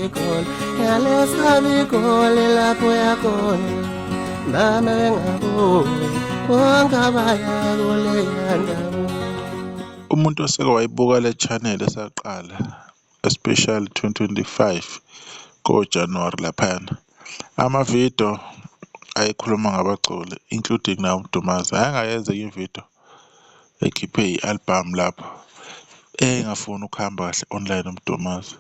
igoli yalesaba igoli lapho yakhona nami ngabuye wonke abayakuleya ndawo. Umuntu oseke wayibuka le channel esaqala, especially 2025 ko-January laphayana, amavidiyo ayekhuluma ngabaculi including nawo uMdumazi. Ayengayenza ividiyo ekhiphe i-album lapho engafuni ukuhamba kahle online uMdumazi.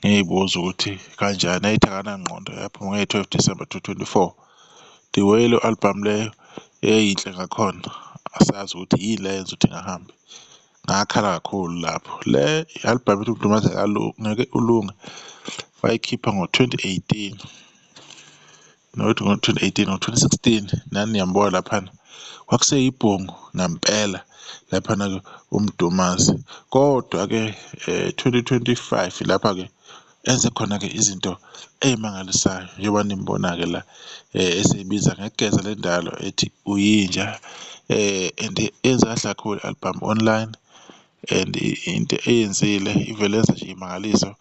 Ngiyibuza ukuthi kanjani, ayithi akanangqondo, yaphuma nge-12 December 2024. The way le album leyo eyinhle ngakhona, asazi ukuthi yini le yenza ukuthi ingahambi. Ngakhala kakhulu lapho. Le i-album ethi uMdumazi ngeke ulunge wayikhipha ngo-2018, nokuthi ngo-2018 ngo-2016 nani niyambona laphana kwakuseyibhungu ngampela laphana-ke uMdumazi. Kodwa-ke 2025 lapha-ke enze khona-ke izinto ey'mangalisayo njengoba nimbona-ke la eseyibiza ngegeza lendalo ethi Uyinja, and yenze kahle kakhulu i-album online, and into eyenzile ivele yenza nje imangaliso.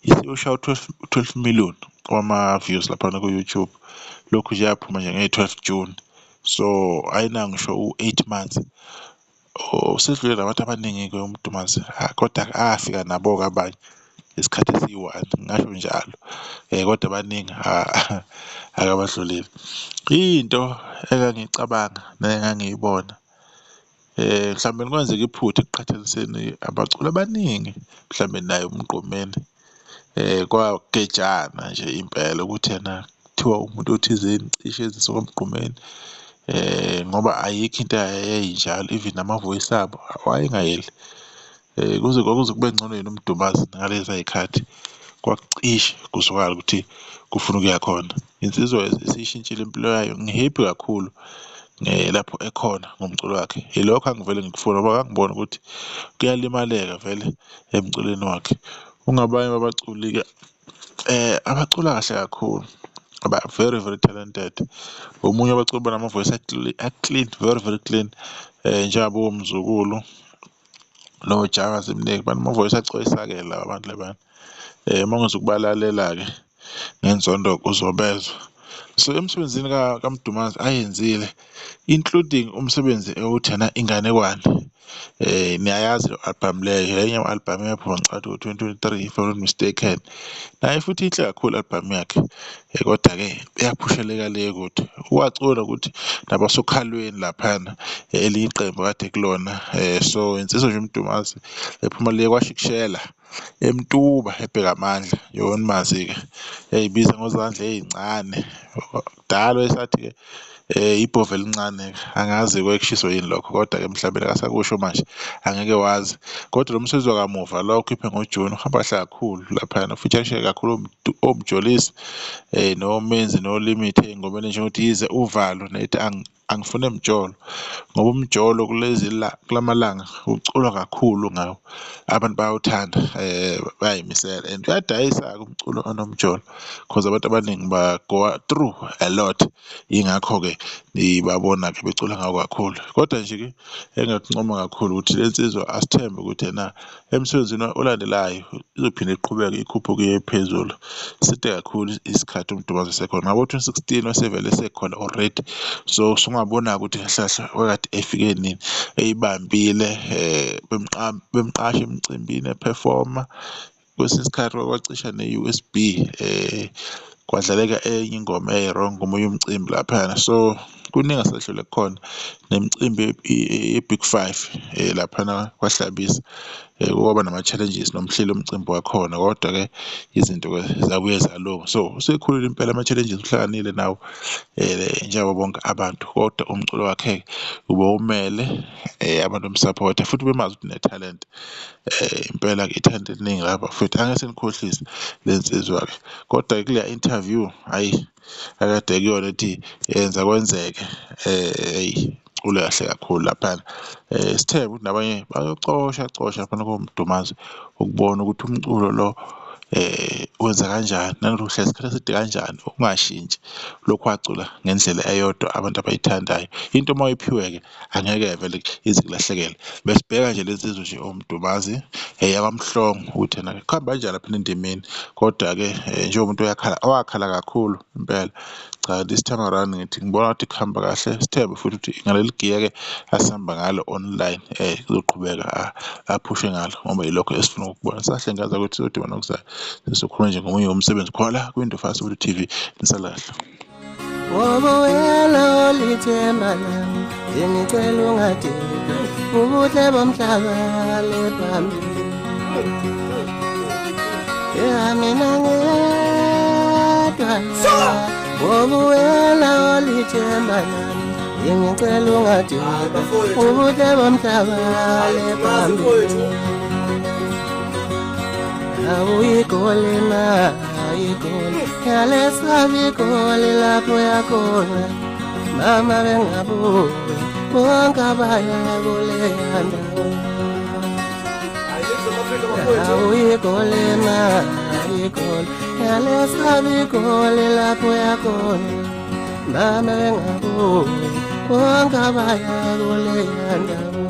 Isiyoshaya u-12 million wama-views laphana ku-YouTube. Lokhu nje yaphuma nje nge-12 June, so ayinanga ngisho u-8 months. Usedlule nabantu abaningi-ke uMdumazi, kodwa afika nabo-ke abanye isikhathi esiyi-1, ngingasho njalo. Kodwa abaningi akabadlulile. Into engangicabanga nengangiyibona, mhlawumbe kwenzeka iphutha ekuqhathaniseni abaculi abaningi mhlawumbe naye uMgqumeni, kwagejana nje impela ukuthi yena kuthiwa umuntu othizeni cishe ezisuka eMgqumeni, ngoba ayikho into eyayinjalo, even nama-voice abo awayengayeli. Kwakuze kube ngcono yena uMdumazi ngalezi y'khathi kwakucishe kuzwakala ukuthi kufuna ukuya khona. Insizwa esiyishintshile impilo yayo, ngi-happy kakhulu lapho ekhona ngomculo wakhe. Yilokho angivele ngikufuna ngoba ngangibona ukuthi kuyalimaleka vele emculweni wakhe. Ungabanye babaculi-ke abacula kahle kakhulu, very very talented. Omunye wabaculi banama-voice a-clean, very very clean, njengabo Mzukulu noJaga Mnengi, banama-voice acoyisakele laba bantu labana. Uma ngizokubalalela-ke ngenzondo uzobezwa. So emsebenzini kaMdumazi ayenzile, including umsebenzi ewuthi yena Inganekwane. Niyayazi lo-album leyo, enye ama-album eyaphuma ngicabanga ngo-2023 if I'm not mistaken. Naye futhi inhle kakhulu i-album yakhe, kodwa-ke iyaphusheleka le kude. Wacula ukuthi nabasokhalweni laphana, elinye iqembu kade kulona. So insizwa nje uMdumazi ephuma le kwaShikshela eMtuba ebheka amandla, yona mazi-ke eyibiza ngozandla ey'ncane. Kudala esathi-ke ibhove elincane, angazi kwekushiso yini lokho, kodwa-ke mhlawumbe akasakusho manje, angeke wazi. Kodwa lo msebenzi wakamuva lo ukhiphe ngoJuni uhamba kahle kakhulu laphana, ufeature kakhulu oMjolisi noMenzi noLimit ey'ngomeni njengokuthi yize uvalo nethi angifune mjolo, ngoba umjolo kulamalanga uculwa kakhulu ngawo, abantu bayawuthanda, bayayimisela, and uyadayisa-ke umculo onomjolo cause abantu abaningi ba-go through a lot. Yingakho-ke babona-ke becula ngawo kakhulu. Kodwa nje-ke engakuncoma kakhulu ukuthi le nsizwa asithembe ukuthi yena emsebenzini olandelayo izophinde iqhubeke ikhuphuke iye phezulu. Side kakhulu isikhathi uMdumazi esekhona, ngabo-2016 wasevele esekhona already. So sungabona-ke ukuthi kahle kahle wakade efike nini, eyibambile, bemqasha emcimbini ephefoma. Kwesinye isikhathi kwacisha ne-USB, kwadlaleka enye ingoma eyi-wrong ngomunye umcimbi laphana. So kuningi asedlule khona nemicimbi ye-Big 5 laphana kwahlabisa. Kwaba nama-challenges nomhleli womcimbi wakhona, kodwa-ke izinto-ke zabuye zalunga. So usekhulile impela ama-challenges, uhlanganile nawo njengoba bonke abantu, kodwa umculo wakhe ube umele, abantu bemsapotha futhi bemazi ukuthi une-talent. Impela-ke ithalente eliningi lapha futhi angeke sinikhohlise le nsizwa-ke. Kodwa kuleya interview, hhayi akade kuyona ethi yenza kwenzeke, ule kahle kakhulu laphana. Sithembe ukuthi nabanye bayocosha laphana koMdumazi ukubona ukuthi umculo lo wenza kanjani nanokuthi uhlala isikhathi eside kanjani ungashintshi lokhu wacula ngendlela eyodwa abantu abayithandayo. Into uma uyiphiwe-ke angeke vele ize kulahlekele. Besibheka nje lezi zizwe nje oMdumazi yakwaMhlongo ukuthi yena kuhamba kanjani lapha endimeni, kodwa-ke njengomuntu owakhala kakhulu impela. Cha, this time around ngithi ngibona ukuthi kuhamba kahle, sithembe futhi ukuthi ngaleli giya-ke asihamba ngalo online kuzoqhubeka aphushe ngalo ngoba yilokho esifuna ukubona. Sahle ngaza ukuthi sizodibana okuzayo sizokhuluma nje ngomunye womsebenzi khona kwiNdlu Fast Food TV. Nisalahle. Ngoba wena olithemba lami ngicela ungadinwa ubuhle bomhlaba le phambili. Mina ngedwa ngoba wena olithemba lami ngicela ungadinwa ubuhle bomhlaba le phambili. Awuyigole na ayigole yalesabi igole lapho yakhona mama bengabuwe bonke abaya kuleya ndawo. Awuyigole na ayigole yalesabi igole lapho yakhona mama bengabuwe bonke abaya kuleya ndawo.